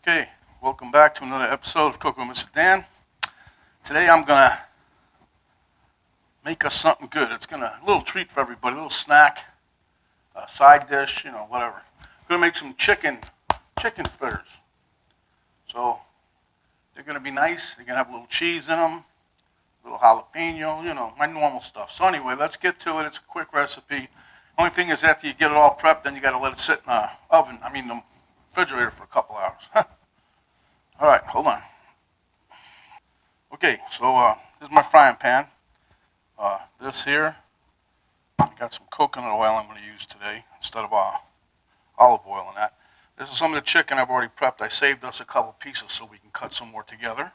Okay, welcome back to another episode of Cooking with MrDan. Today I'm gonna make us something good. It's a little treat for everybody, a little snack, a side dish, whatever. I'm gonna make some chicken fritters. So they're gonna be nice. They're gonna have a little cheese in them, a little jalapeno, my normal stuff. So anyway, let's get to it. It's a quick recipe. Only thing is after you get it all prepped, then you gotta let it sit in the the refrigerator for a couple hours. All right, hold on. Okay, so this is my frying pan. This here, I got some coconut oil I'm going to use today instead of olive oil in that. This is some of the chicken I've already prepped. I saved us a couple pieces so we can cut some more together.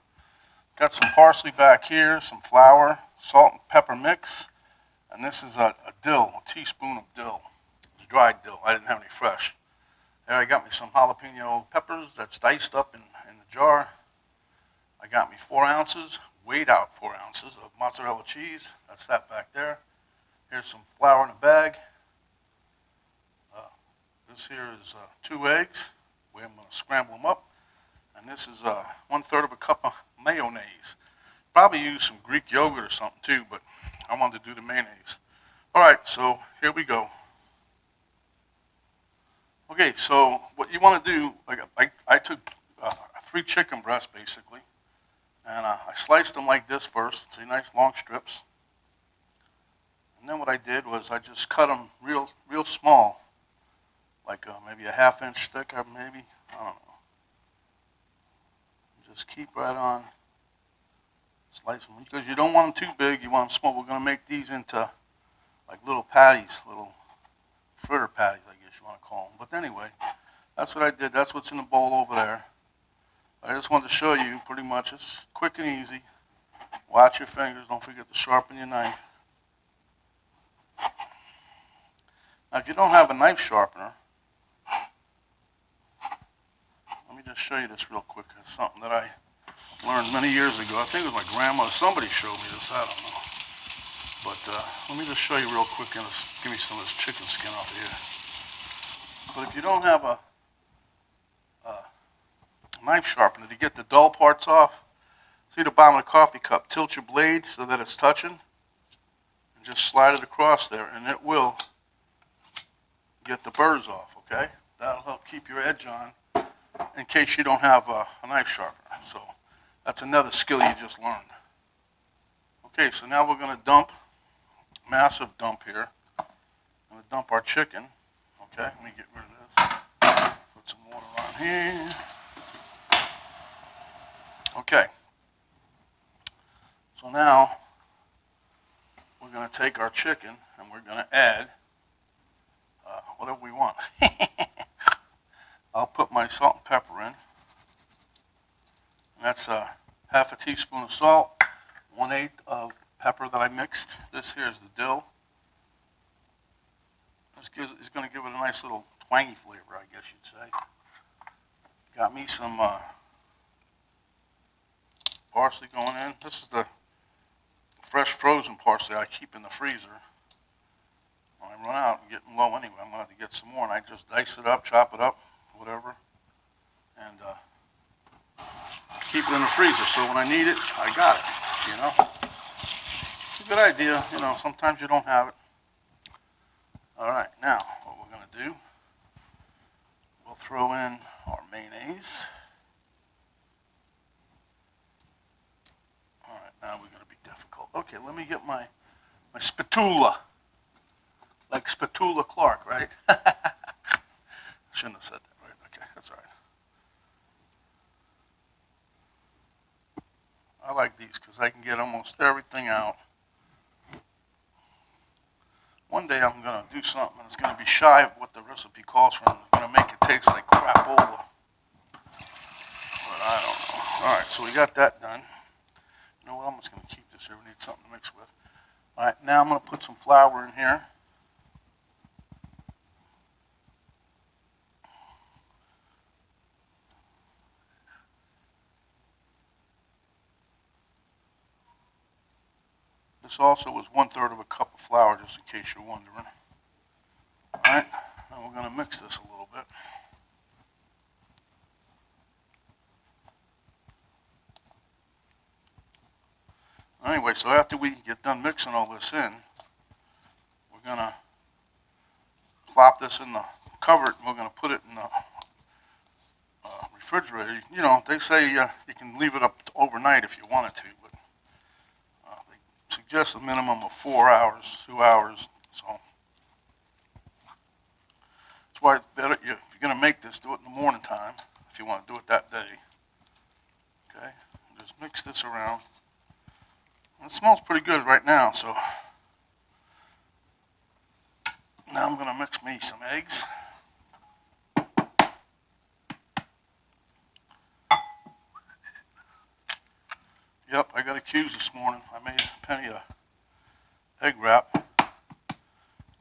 Got some parsley back here, some flour, salt and pepper mix, and this is a dill, a teaspoon of dill. It's dried dill. I didn't have any fresh. There I got me some jalapeno peppers that's diced up in the jar. I got me 4 ounces, weighed out 4 ounces of mozzarella cheese. That's that back there. Here's some flour in a bag. This here is 2 eggs. I'm going to scramble them up. And this is 1/3 of a cup of mayonnaise. Probably use some Greek yogurt or something too, but I wanted to do the mayonnaise. All right, so here we go. Okay, so what you want to do, I took 3 chicken breasts basically. And I sliced them like this first, see, nice long strips. And then what I did was I just cut them real small, like maybe a 1/2 inch thick, or maybe, I don't know. Just keep right on slicing them, because you don't want them too big, you want them small. We're going to make these into like little patties, little fritter patties, I guess you want to call them. But anyway, that's what I did. That's what's in the bowl over there. I just wanted to show you pretty much. It's quick and easy. Watch your fingers. Don't forget to sharpen your knife. Now, if you don't have a knife sharpener, let me just show you this real quick. It's something that I learned many years ago. I think it was my grandma. Somebody showed me this. I don't know. But let me just show you real quick and give me some of this chicken skin off here. But if you don't have a knife sharpener to get the dull parts off, see the bottom of the coffee cup, tilt your blade so that it's touching, and just slide it across there, and it will get the burrs off, okay? That'll help keep your edge on in case you don't have a knife sharpener. So that's another skill you just learned. Okay, so now we're going to dump, massive dump here. I'm going to dump our chicken. Okay, let me get rid of this. Put some water on here. Okay, so now we're going to take our chicken and we're going to add whatever we want. I'll put my salt and pepper in. And that's 1/2 teaspoon of salt, 1/8 of pepper that I mixed. This here is the dill. It's going to give it a nice little twangy flavor, I guess you'd say. Got me some parsley going in. This is the fresh frozen parsley I keep in the freezer. When I run out and getting low anyway, I'm going to have to get some more. And I just dice it up, chop it up, whatever, and keep it in the freezer. So when I need it, I got it, It's a good idea, sometimes you don't have it. All right, now what we're going to do, we'll throw in our mayonnaise. All right, now we're going to be difficult. Okay, let me get my spatula. Like Spatula Clark, right? Shouldn't have said that, right? Okay, that's all right. I like these because I can get almost everything out. One day I'm going to do something that's going to be shy of what the recipe calls for. I'm going to make it taste like crapola. But I don't know. All right, so we got that done. You know what? I'm just going to keep this here. We need something to mix with. All right, now I'm going to put some flour in here. This also was 1/3 of a cup of flour, just in case you're wondering. All right, now we're going to mix this a little bit. anyway, so after we get done mixing all this in, we're going to plop this in the cover it, and we're going to put it in the refrigerator. You know, they say you can leave it up overnight if you wanted to, but they suggest a minimum of 4 hours, 2 hours. So that's why it's better, if you're going to make this, do it in the morning time if you want to do it that day. Okay, just mix this around. It smells pretty good right now, so now I'm going to mix me some eggs. Yep, I got accused this morning. I made Penny a egg wrap.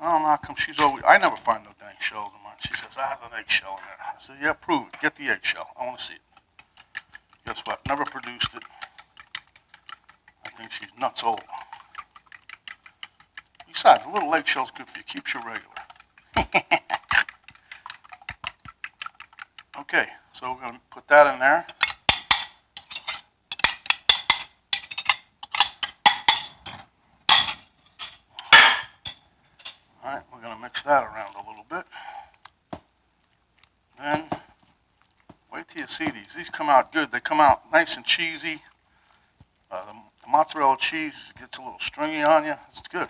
I don't know how come she's always, I never find no dang shells in mine. She says, there's an eggshell in there. I said, yeah, prove it. Get the eggshell. I want to see it. Guess what? Never produced it. I think she's nuts old. Besides, a little eggshell's good for you. Keeps you regular. Okay, so we're going to put that in there. Alright, we're going to mix that around a little bit. Then, wait till you see these. These come out good. They come out nice and cheesy. The mozzarella cheese gets a little stringy on you. It's good.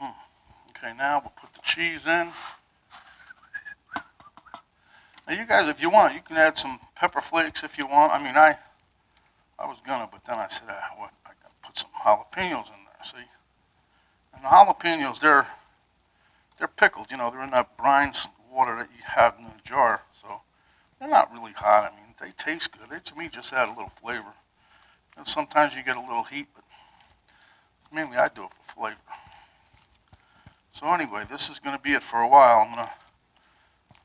Okay, now we'll put the cheese in. Now you guys, if you want, you can add some pepper flakes if you want. I mean, I was gonna, but then I said, I gotta put some jalapenos in there, see? And the jalapenos, they're pickled, you know, they're in that brine water that you have in the jar, so they're not really hot. I mean, they taste good. They, to me, just add a little flavor. And sometimes you get a little heat, but mainly I do it for flavor. So anyway, this is going to be it for a while. I'm going to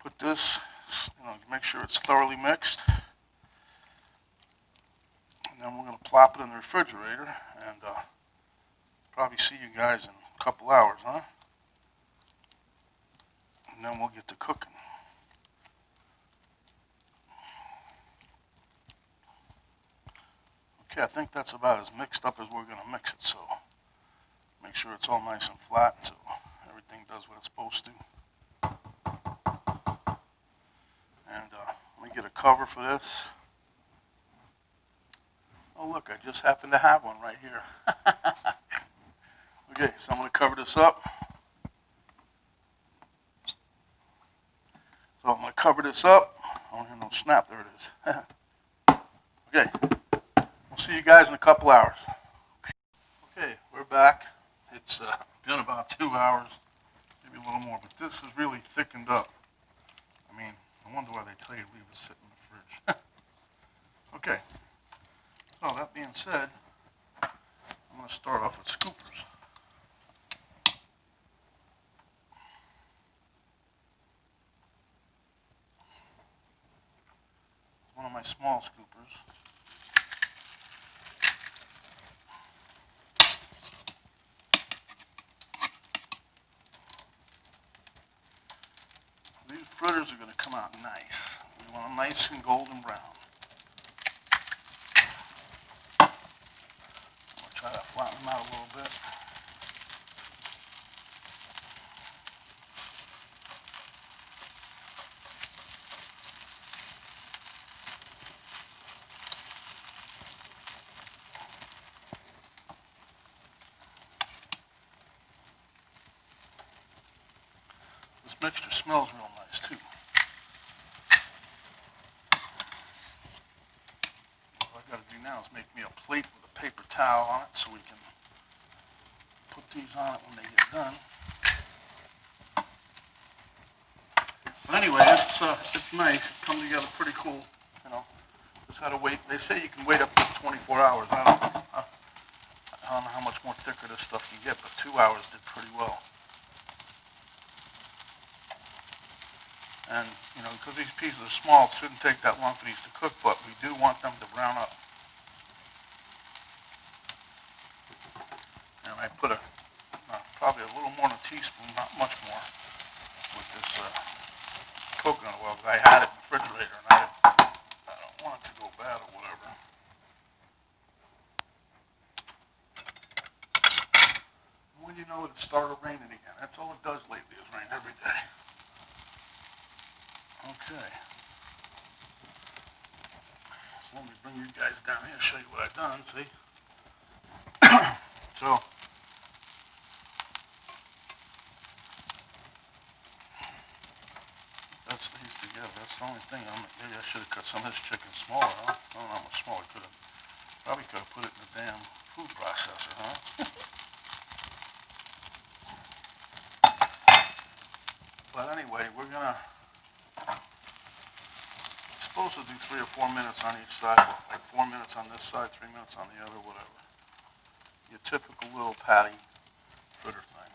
put this, you know, make sure it's thoroughly mixed. And then we're going to plop it in the refrigerator and probably see you guys in a couple hours, huh? And then we'll get to cooking. Okay, I think that's about as mixed up as we're going to mix it, so make sure it's all nice and flat so everything does what it's supposed to. And let me get a cover for this. Oh look, I just happen to have one right here. Okay, so I'm going to cover this up. So I'm going to cover this up. I don't hear no snap. There it is. Okay, we'll see you guys in a couple hours. Okay, we're back. It's been about 2 hours, maybe a little more, but this is really thickened up. I mean, I wonder why they tell you to leave it sit in the fridge. Okay, so that being said, I'm going to start off with scoopers. One of my small scoopers. These fritters are going to come out nice. We want them nice and golden brown. I'm going to try to flatten them out a little bit. This mixture smells real nice too. What I got to do now is make me a plate with a paper towel on it so we can put these on it when they get done. But anyway, it's nice. It comes together pretty cool. You know, just had to wait. They say you can wait up to 24 hours. I don't know how much more thicker this stuff can get, but 2 hours did pretty well. And, you know, because these pieces are small, it shouldn't take that long for these to cook, but we do want them to brown up. And I put probably a little more than a teaspoon, not much more, with this coconut oil. I had it in the refrigerator, and it started raining again. That's all it does lately is rain every day. Okay. So let me bring you guys down here and show you what I've done, see? So, that's these together. That's the only thing. Maybe I should have cut some of this chicken smaller, huh? I don't know how much smaller I could have. Probably could have put it in the damn food processor, huh? But anyway, we're gonna supposed to do 3 or 4 minutes on each side, like 4 minutes on this side, 3 minutes on the other, whatever. Your typical little patty fritter thing.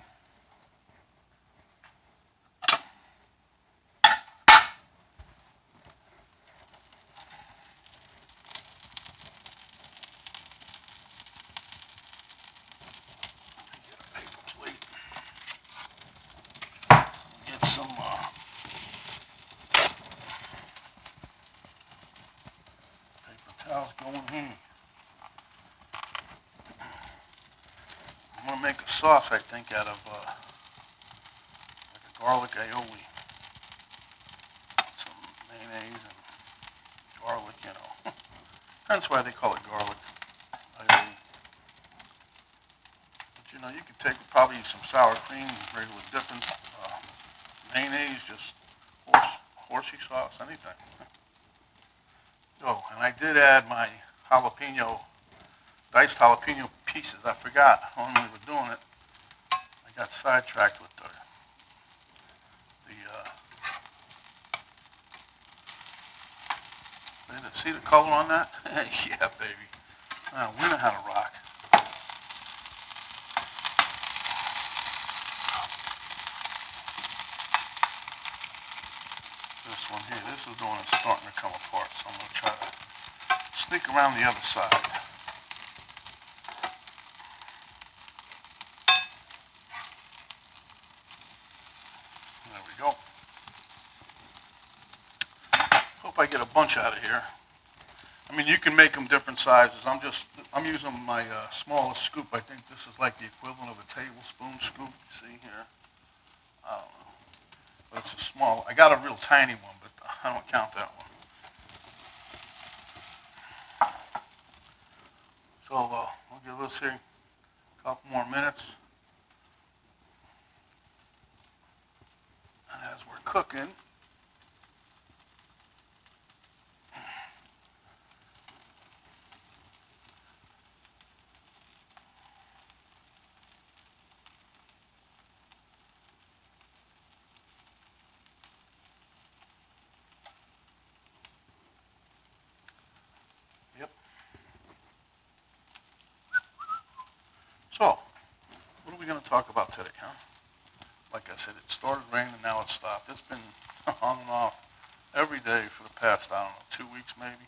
Get a paper plate. Get some paper towels going here. I'm gonna make a sauce, I think, out of like a garlic aioli. Some mayonnaise and garlic, you know. That's why they call it garlic aioli. But you know, you could take probably some sour cream, regular dipping, mayonnaise, just horsey sauce, anything. Oh, and I did add my diced jalapeno pieces. I forgot when we were doing it. I got sidetracked with the see the color on that? Yeah, baby. We know how to rock. This one here, this is the one that's starting to come apart, so I'm going to try to sneak around the other side. There we go. Hope I get a bunch out of here. I mean, you can make them different sizes. I'm using my smallest scoop. I think this is like the equivalent of a tablespoon scoop. See here? I don't know. But it's a small. I got a real tiny one, but I don't count that one. So we'll give this here a couple more minutes. And as we're cooking, yep. So, what are we going to talk about today, huh? Like I said, it started raining, now it stopped. It's been on and off every day for the past, I don't know, 2 weeks maybe.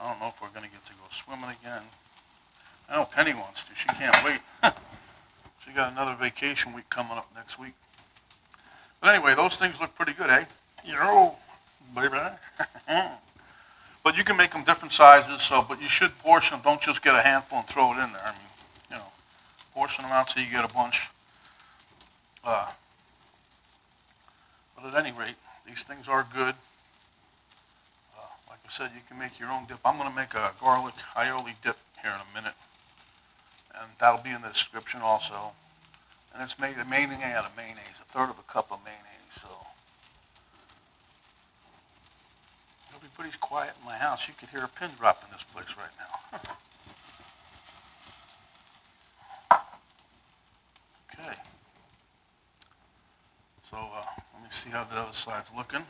I don't know if we're going to get to go swimming again. I know Penny wants to. She can't wait. She got another vacation week coming up next week. But anyway, those things look pretty good, eh? Yo, baby. But you can make them different sizes, but you should portion them. Don't just get a handful and throw it in there. I mean, you know, portion them out so you get a bunch. But at any rate, these things are good. Like I said, you can make your own dip. I'm going to make a garlic aioli dip here in a minute. And that'll be in the description also. And it's made mainly out of mayonnaise, a third of a cup of mayonnaise. So it'll be pretty quiet in my house. You could hear a pin drop in this place right now. Okay. So let me see how the other side's looking.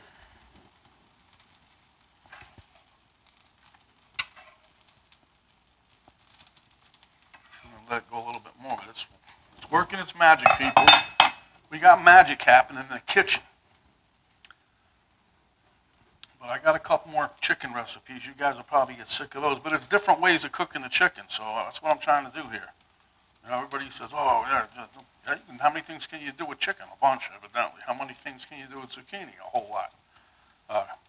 I'm going to let it go a little bit more, but it's working its magic, people. We got magic happening in the kitchen. But I got a couple more chicken recipes. You guys will probably get sick of those. But it's different ways of cooking the chicken, so that's what I'm trying to do here. You know, everybody says, oh, yeah, how many things can you do with chicken? A bunch, evidently. How many things can you do with zucchini? A whole lot.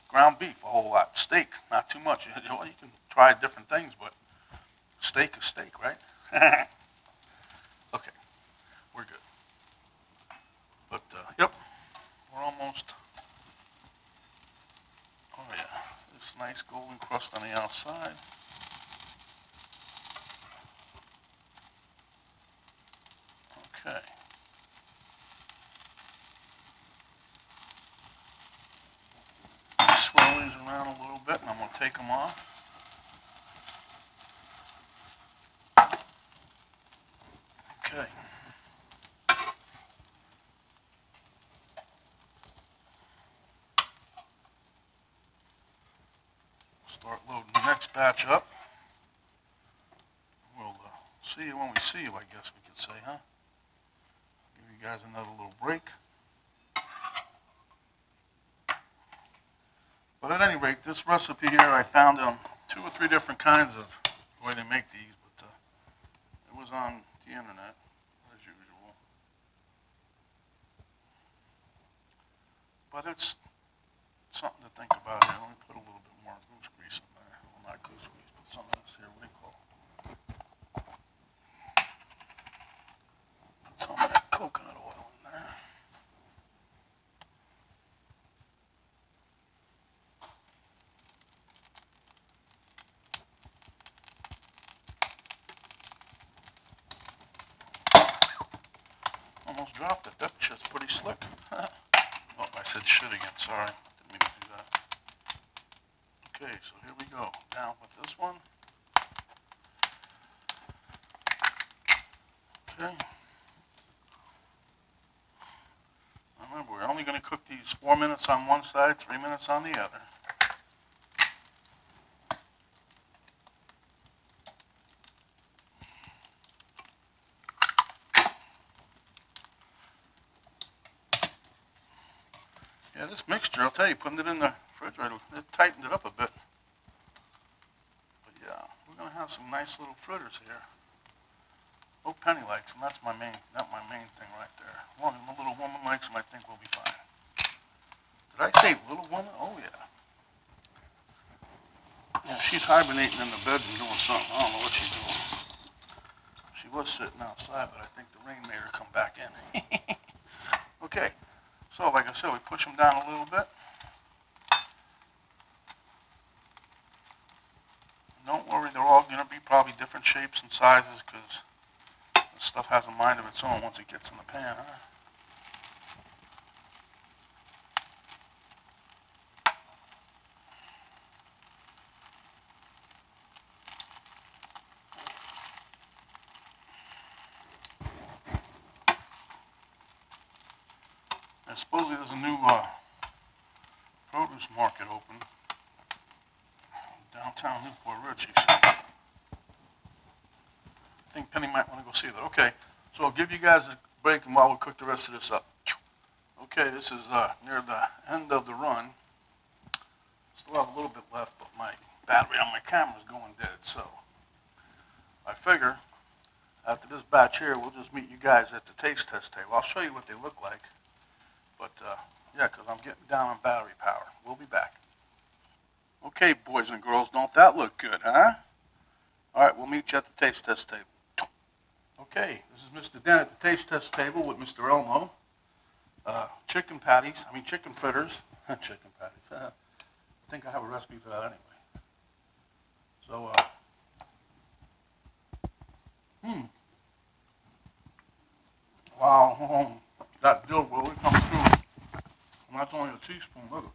Ground beef, a whole lot. Steak, not too much. You know, you can try different things, but steak is steak, right? Okay, we're good. nice golden crust on the outside. Okay. Swirl these around a little bit and I'm going to take them off. Okay. Start loading the next batch up. We'll see you when we see you, I guess we could say, huh? Give you guys another little break. But at any rate, this recipe here I found on 2 or 3 different kinds of the way they make these, but it was on the internet, as usual. But it's something to think about here. Let me put a little bit more goose grease in there. Well, not goose grease, but some of this here, what do you call it? Put some of that coconut oil in there. Almost dropped it. That shit's pretty slick. Oh, I said shit again. Sorry. Didn't mean to do that. Okay, so here we go. Down with this one. Okay. Remember, we're only going to cook these 4 minutes on one side, 3 minutes on the other. Yeah, this mixture, I'll tell you, putting it in the refrigerator, it tightened it up a bit. But yeah, we're going to have some nice little fritters here. Oh, Penny likes them. That's not my main thing right there. Well, if the little woman likes them, I think we'll be fine. Did I say little woman? Oh, yeah. Yeah, she's hibernating in the bedroom doing something. I don't know what she's doing. She was sitting outside, but I think the rain made her come back in. Okay. So, like I said, we push them down a little bit. Don't worry, they're all going to be probably different shapes and sizes because this stuff has a mind of its own once it gets in the pan, huh? And supposedly there's a new produce market open downtown Newport Ridge, he said. I think Penny might want to go see that. Okay, so I'll give you guys a break and while we cook the rest of this up. Okay, this is near the end of the run. Still have a little bit left, but my battery on my camera is going dead, so I figure after this batch here, we'll just meet you guys at the taste test table. I'll show you what they look like, but yeah, because I'm getting down on battery power. We'll be back. Okay, boys and girls, don't that look good, huh? All right, we'll meet you at the taste test table. Okay, this is MrDan at the taste test table with Mr. Elmo. Chicken fritters. Chicken patties. I think I have a recipe for that anyway. So, wow, that dill really comes through. And that's only a teaspoon. Look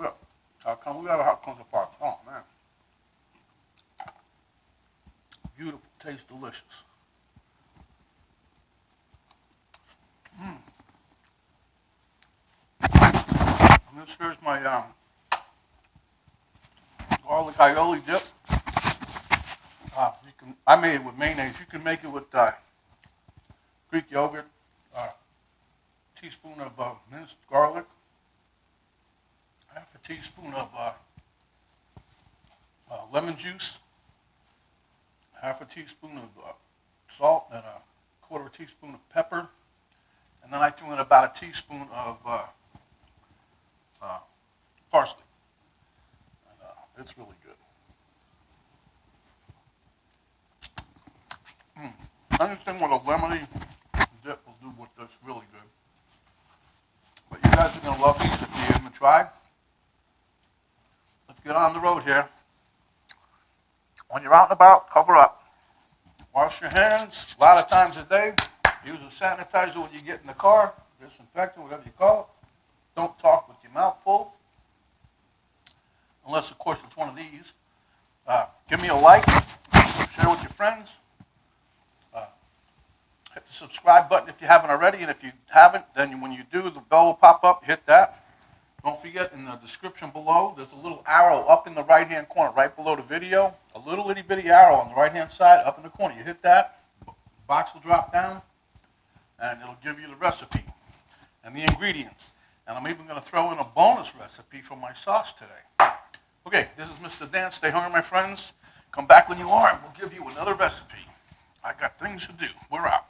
at how come we got how it comes apart. Oh man, beautiful, tastes delicious. And this here's my garlic aioli dip. I made it with mayonnaise. You can make it with Greek yogurt, teaspoon of minced garlic, half a teaspoon of lemon juice, half a teaspoon of salt, and a quarter teaspoon of pepper, and then I threw in about a teaspoon of parsley. And, it's really good. Anything with a lemony dip will do with this really good. But you guys are going to love these if you haven't tried. Let's get get on the road here. When you're out and about, cover up. Wash your hands a lot of times a day. Use a sanitizer when you get in the car, disinfectant, whatever you call it. Don't talk with your mouth full. Unless, of course, it's one of these. Give me a like. Share with your friends. Hit the subscribe button if you haven't already. And if you haven't, then when you do, the bell will pop up. Hit that. Don't forget, in the description below, there's a little arrow up in the right-hand corner, right below the video. A little itty-bitty arrow on the right-hand side, up in the corner. You hit that, the box will drop down, and it'll give you the recipe and the ingredients. And I'm even going to throw in a bonus recipe for my sauce today. Okay, this is MrDan. Stay hungry, my friends. Come back when you are, and we'll give you another recipe. I got things to do. We're out.